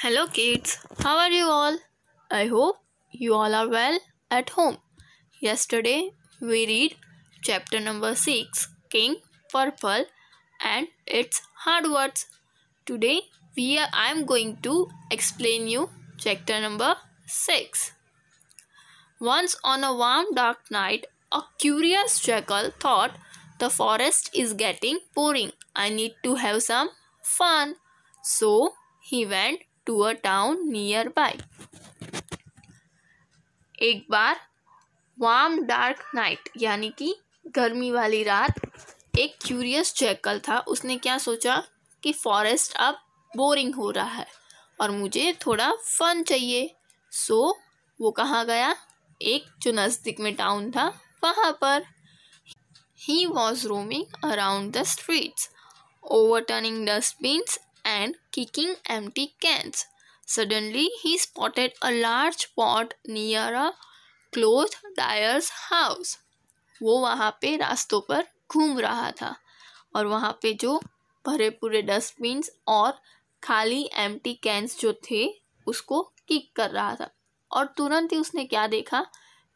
Hello kids, how are you all? I hope you all are well at home. Yesterday we read chapter number 6, King Purple and its hard words. Today I am going to explain you chapter number 6. Once on a warm dark night, a curious jackal thought the forest is getting boring. I need to have some fun. So he went to a town nearby. एक बार warm dark night यानी कि गर्मी वाली रात एक curious jackal था। उसने क्या सोचा कि फॉरेस्ट अब बोरिंग हो रहा है और मुझे थोड़ा फन चाहिए। सो वो कहाँ गया? एक जो नज़दीक में टाउन था वहाँ पर। He was roaming around the streets, overturning dustbins and kicking empty cans. Suddenly, he spotted a large pot near a clothes dyer's house. वो वहाँ पे रास्तों पर घूम रहा था और वहाँ पे जो भरे पूरे डस्टबिन्स और खाली एम्प्टी कैंस जो थे उसको किक कर रहा था। और तुरंत ही उसने क्या देखा?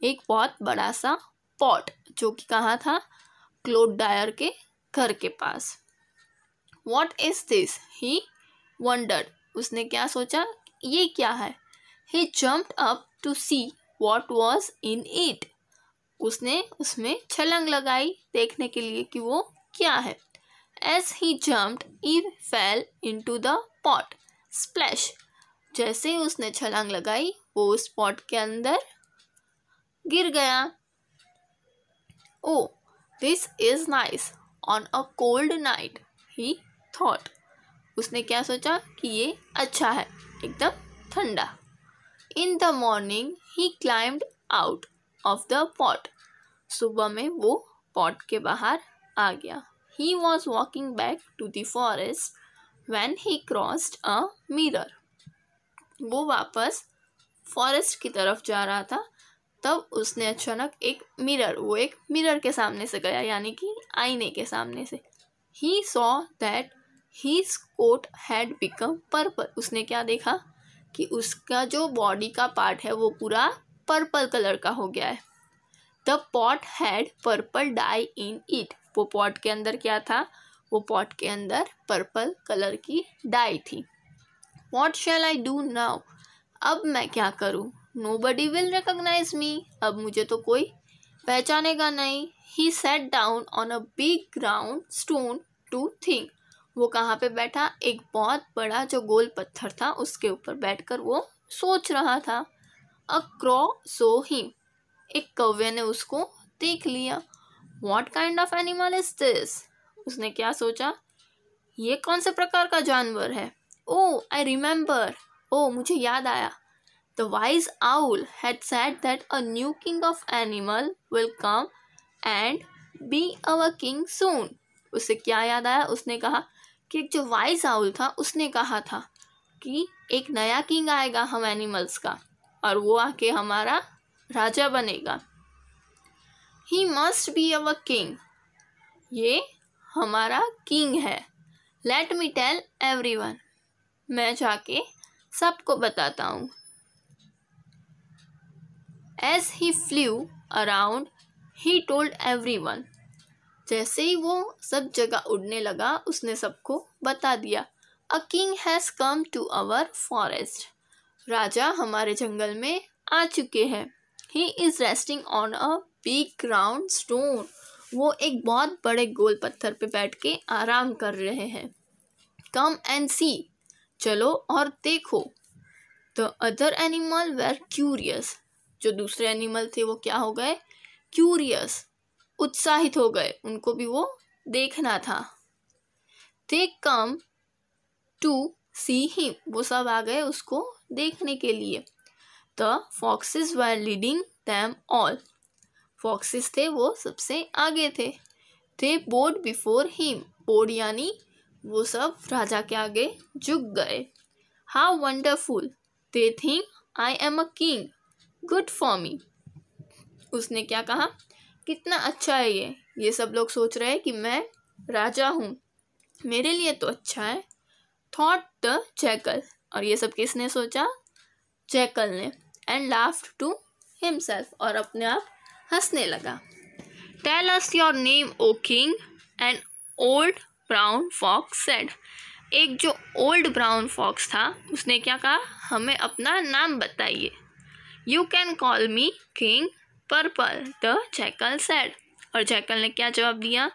एक बहुत बड़ा सा पॉट जो कि कहाँ था? क्लोथ डायर के घर के पास। What is this? He wondered. उसने क्या सोचा? ये क्या है? He jumped up to see what was in it. उसने उसमें छलांग लगाई देखने के लिए कि वो क्या है। As he jumped, he fell into the pot. Splash! जैसे ही उसने छलांग लगाई वो उस पॉट के अंदर गिर गया। Oh, this is nice on a cold night, he thought. उसने क्या सोचा कि ये अच्छा है एकदम ठंडा। In the morning, he climbed out of the pot. सुबह में वो पॉट के बाहर आ गया। He was walking back to the forest when he crossed a mirror. वो वापस फॉरेस्ट की तरफ जा रहा था तब उसने अचानक एक मिरर के सामने से गया यानी कि आईने के सामने से। He saw that his coat had become purple. उसने क्या देखा कि उसका जो बॉडी का पार्ट है वो पूरा पर्पल कलर का हो गया है। The pot had purple dye in it. वो पॉट के अंदर क्या था? वो पॉट के अंदर पर्पल कलर की डाई थी। What shall I do now? अब मैं क्या करूँ? Nobody will recognize me. अब मुझे तो कोई पहचानेगा नहीं। He sat down on a big round stone to think. वो कहाँ पे बैठा? एक बहुत बड़ा जो गोल पत्थर था उसके ऊपर बैठकर वो सोच रहा था। A crow saw him. एक कौवे ने उसको देख लिया। What kind of animal is this? उसने क्या सोचा? ये कौन से प्रकार का जानवर है? Oh, I remember. Oh, मुझे याद आया। The wise owl had said that a new king of animal will come and be our king soon. उसे क्या याद आया? उसने कहा कि एक जो वाइज आउल था उसने कहा था कि एक नया किंग आएगा हम एनिमल्स का और वो आके हमारा राजा बनेगा। He must be our king. ये हमारा किंग है। Let me tell everyone. मैं जाके सबको बताता हूँ। As he flew around, he told everyone. जैसे ही वो सब जगह उड़ने लगा उसने सबको बता दिया। A king has come to our forest. राजा हमारे जंगल में आ चुके हैं। He is resting on a big round stone. वो एक बहुत बड़े गोल पत्थर पे बैठ के आराम कर रहे हैं। Come and see. चलो और देखो। The other animal were curious. जो दूसरे एनिमल थे वो क्या हो गए? क्यूरियस, उत्साहित हो गए। उनको भी वो देखना था। They come to see him. वो सब आ गए उसको देखने के लिए। The foxes were leading them all. Foxes थे वो सबसे आगे थे। They bowed before him. Bowed यानी वो सब राजा के आगे झुक गए। How wonderful. They think I am a king. Good for me. उसने क्या कहा? कितना अच्छा है ये सब लोग सोच रहे हैं कि मैं राजा हूँ, मेरे लिए तो अच्छा है। Thought the jackal. और ये सब किसने सोचा? जैकल ने। एंड लाफ्ड टू हिमसेल्फ, और अपने आप हंसने लगा। Tell us your name O king, an old brown fox said. एक जो ओल्ड ब्राउन फॉक्स था उसने क्या कहा? हमें अपना नाम बताइए। You can call me king Purple, the jackal said. और जैकल ने क्या जवाब दिया?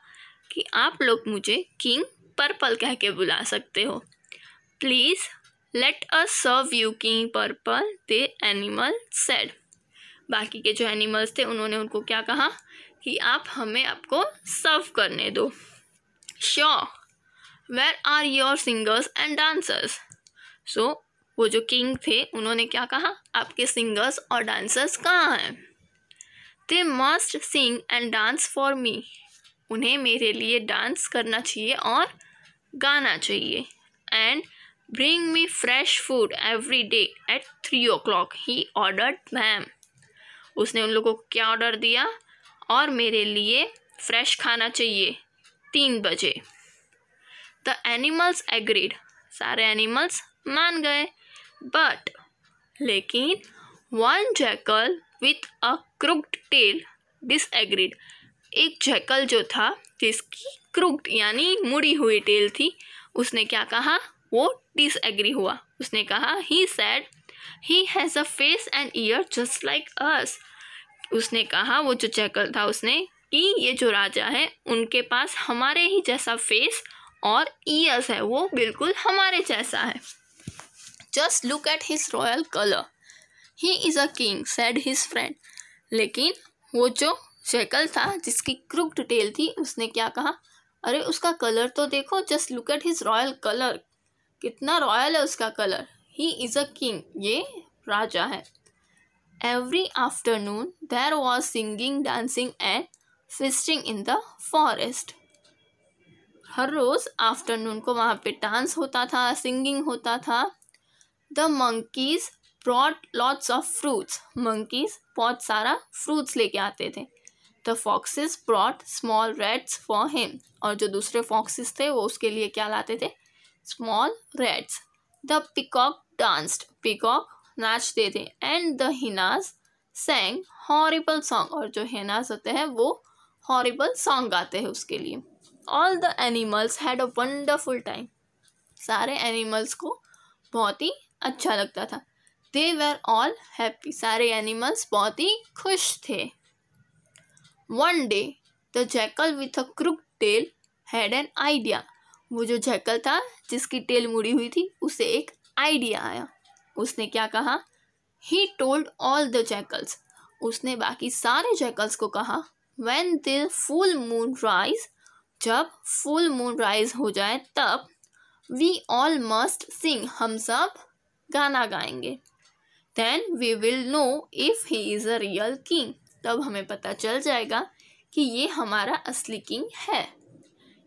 कि आप लोग मुझे किंग पर्पल कह के बुला सकते हो। Please let us serve you King Purple, the animal said. बाकी के जो एनिमल्स थे उन्होंने उनको क्या कहा? कि आप हमें आपको सर्व करने दो। Sure, where are your singers and dancers? So वो जो किंग थे उन्होंने क्या कहा? आपके सिंगर्स और डांसर्स कहाँ हैं? They must sing and dance for me. उन्हें मेरे लिए डांस करना चाहिए और गाना चाहिए। And bring me fresh food every day at 3 o'clock, he ordered ma'am. उसने उन लोगों को क्या ऑर्डर दिया? और मेरे लिए फ्रेश खाना चाहिए 3 बजे। द एनिमल्स एग्रीड, सारे एनिमल्स मान गए। बट लेकिन one jackal with a crooked tail disagreed. एक जैकल जो था जिसकी क्रुक्ड यानी मुड़ी हुई टेल थी, उसने क्या कहा? वो डिसएग्री हुआ। उसने कहा, he said he has a face and year just like us. उसने कहा, वो जो जैकल था उसने, कि ये जो राजा है उनके पास हमारे ही जैसा फेस और ईयर्स है, वो बिल्कुल हमारे जैसा है। Just look at his royal colour, he is a king said his friend. लेकिन वो जो जैकल था जिसकी क्रुक्ड टेल थी उसने क्या कहा? अरे उसका कलर तो देखो, just look at his royal colour, कितना रॉयल है उसका colour. He is a king, ये राजा है। Every afternoon there was singing, dancing and feasting in the forest. हर रोज़ आफ्टरनून को वहाँ पे डांस होता था, सिंगिंग होता था। The monkeys brought lots of fruits, monkeys बहुत सारा फ्रूट्स लेके आते थे। The foxes brought small rats for him, और जो दूसरे फॉक्सेस थे वो उसके लिए क्या लाते थे? Small rats. The peacock danced, peacock नाचते थे। And the hyenas sang horrible song, और जो हिनास होते हैं वो हॉरिबल सॉन्ग गाते हैं उसके लिए। All the animals had a wonderful time, सारे एनिमल्स को बहुत ही अच्छा लगता था। दे वर ऑल हैप्पी, सारे एनिमल्स बहुत ही खुश थे। One day the jackal with a crooked tail had an idea. वो जो जैकल था जिसकी टेल मुड़ी हुई थी उसे एक आइडिया आया। उसने क्या कहा? He told all the jackals, उसने बाकी सारे जैकल्स को कहा, when the full moon rise, जब फुल मून राइज हो जाए तब, वी ऑल मस्ट सिंग, हम सब गाना गाएंगे। Then we will know if he is a real king, तब हमें पता चल जाएगा कि ये हमारा असली किंग है।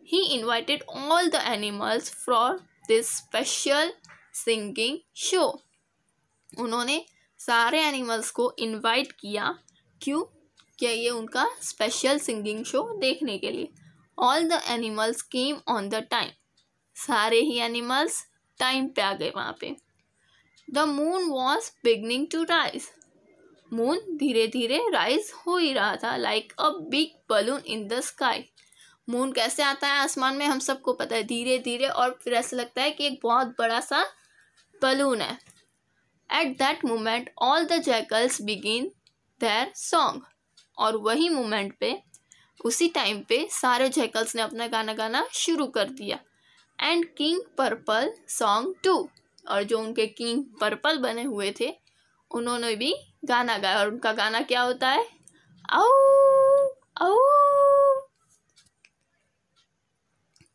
ही invited all the animals for this special singing show. उन्होंने सारे एनिमल्स को इनवाइट किया, क्यों? क्या ये उनका स्पेशल सिंगिंग शो देखने के लिए। All the animals came on the time, सारे ही एनिमल्स टाइम पे आ गए वहाँ पे। The moon was beginning to rise, moon धीरे धीरे राइज हो ही रहा था। Like a big balloon in the sky, moon कैसे आता है आसमान में हम सबको पता है, धीरे धीरे, और फिर ऐसा लगता है कि एक बहुत बड़ा सा बलून है। At that moment all the jackals begin there song, और वही मोमेंट पे, उसी टाइम पे सारे जैकल्स ने अपना गाना गाना शुरू कर दिया। And King Purple song too, और जो उनके किंग पर्पल बने हुए थे उन्होंने भी गाना गाया। और उनका गाना क्या होता है? आओ आओ।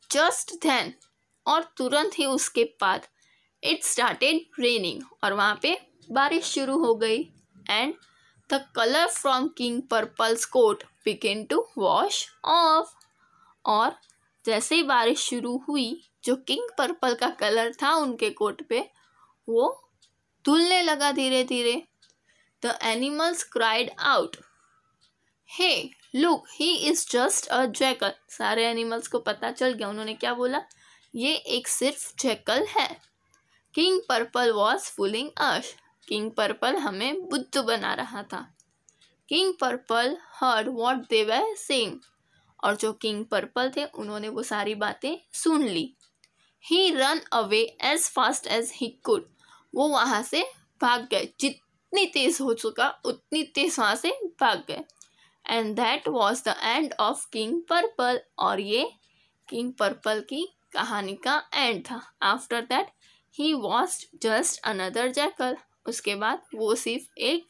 जस्ट देन, और तुरंत ही उसके बाद, इट स्टार्टेड रेनिंग, और वहाँ पे बारिश शुरू हो गई। And the colour from King Purple's coat begin to wash off, और जैसे ही बारिश शुरू हुई जो किंग पर्पल का कलर था उनके कोट पे वो धुलने लगा धीरे धीरे। The animals cried out, hey look he is just a jackal, सारे एनिमल्स को पता चल गया। उन्होंने क्या बोला? ये एक सिर्फ जैकल है। King purple was fooling us. King purple हमें बुद्धू बना रहा था। King purple heard what they were saying. और जो किंग पर्पल थे उन्होंने वो सारी बातें सुन ली। He ran away as fast as he could. वो वहाँ से भाग गए, जितनी तेज हो चुका उतनी तेज वहाँ से भाग गए। And that was the end of king purple. और ये किंग पर्पल की कहानी का एंड था। After that he was just another jackal. उसके बाद वो सिर्फ एक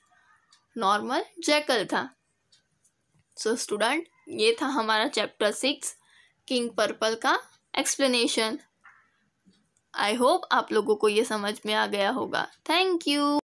नॉर्मल जैकल था। सो स्टूडेंट, ये था हमारा चैप्टर 6 किंग पर्पल का एक्सप्लेनेशन। आई होप आप लोगों को ये समझ में आ गया होगा। Thank you.